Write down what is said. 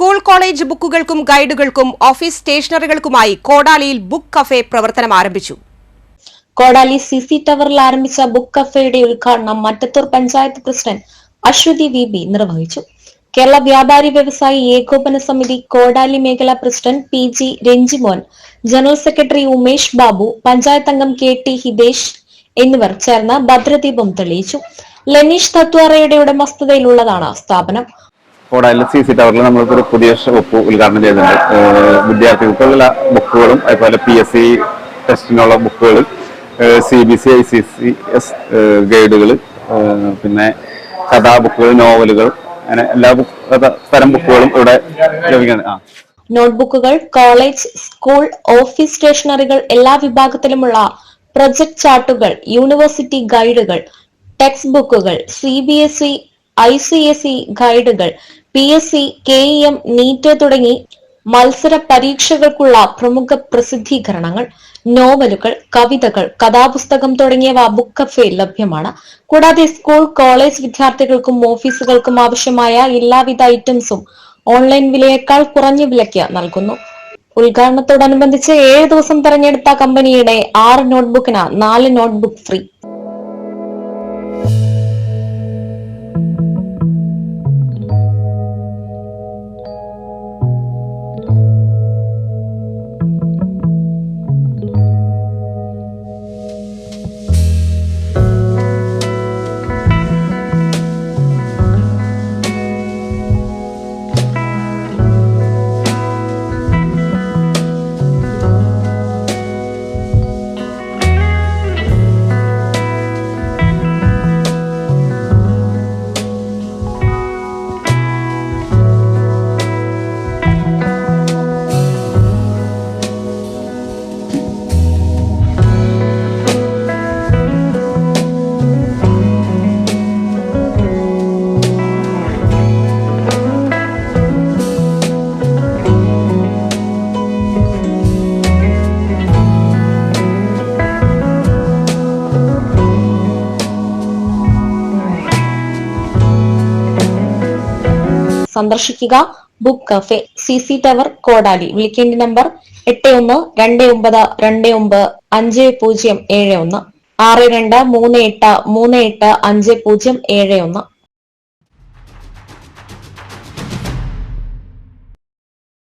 School college ബുക്കുകൾക്കും ഗൈഡുകൾക്കും office സ്റ്റേഷനറികൾക്കുമായി കോടാലിയിൽ ബുക്ക് കഫേ പ്രവർത്തനം ആരംഭിച്ചു. കോടാലി സിസി ടവറിൽ ആരംഭിച്ച ബുക്ക് കഫേയുടെ ഉദ്ഘാടനം മറ്റത്തൂർ പഞ്ചായത്ത് പ്രസിഡന്റ് അശ്വതി വി നിർവഹിച്ചു. കേരള വ്യാപാരി വ്യവസായി ഏകോപന സമിതി കോടാലി മേഖലാ president PG Ranjimon, general secretary Umesh Babu, panchayat അംഗം KT ഹിതേഷ് എന്നിവർ ചേർന്ന് ഭദ്രദീപം തെളിയിച്ചു. ലെനീഷ് തത്വാറയുടെ ഉടമസ്ഥതയിലുള്ളതാണ് സ്ഥാപനം. കോടാലി സിസി ടവറിൽ നമ്മൾക്കൊരു പുതിയ ഷോപ്പ് ഉദ്ഘാടനം ചെയ്തിട്ടുണ്ട്. വിദ്യാർത്ഥികൾക്കുള്ള ബുക്കുകളും അതുപോലെ PSC ടെസ്റ്റിനുള്ള ബുക്കുകൾ, CBC ICCS ഗൈഡുകൾ, പിന്നെ കഥാബുക്കുകൾ, നോവലുകൾ, അങ്ങനെ എല്ലാ തരം ബുക്കുകളും ഇവിടെ ലഭിക്കുന്നത്. നോട്ട്ബുക്കുകൾ, കോളേജ്, സ്കൂൾ, ഓഫീസ് സ്റ്റേഷനറികൾ, എല്ലാ വിഭാഗത്തിലുമുള്ള പ്രൊജക്ട് ചാർട്ടുകൾ, യൂണിവേഴ്സിറ്റി ഗൈഡുകൾ, ടെക്സ്റ്റ് ബുക്കുകൾ, CBSE ICSE ഗൈഡുകൾ, PSC KEM നീറ്റ് തുടങ്ങി മത്സര പരീക്ഷകൾക്കുള്ള പ്രമുഖ പ്രസിദ്ധീകരണങ്ങൾ, നോവലുകൾ, കവിതകൾ, കഥാപുസ്തകം തുടങ്ങിയവ ബുക്ക് കഫേയിൽ ലഭ്യമാണ്. കൂടാതെ സ്കൂൾ കോളേജ് വിദ്യാർത്ഥികൾക്കും ഓഫീസുകൾക്കും ആവശ്യമായ എല്ലാവിധ ഐറ്റംസും ഓൺലൈൻ വിലയേക്കാൾ കുറഞ്ഞ വിലയ്ക്ക് നൽകുന്നു. ഉദ്ഘാടനത്തോടനുബന്ധിച്ച് 7 ദിവസം തെരഞ്ഞെടുത്ത കമ്പനിയുടെ 6 നോട്ട്ബുക്കിന് 4 നോട്ട്ബുക്ക് ഫ്രീ. സന്ദർശിക്കുക ബുക്ക് കഫേ, CC ടവർ, കോടാലി. വിളിക്കേണ്ട നമ്പർ 8129295071, 6238385071.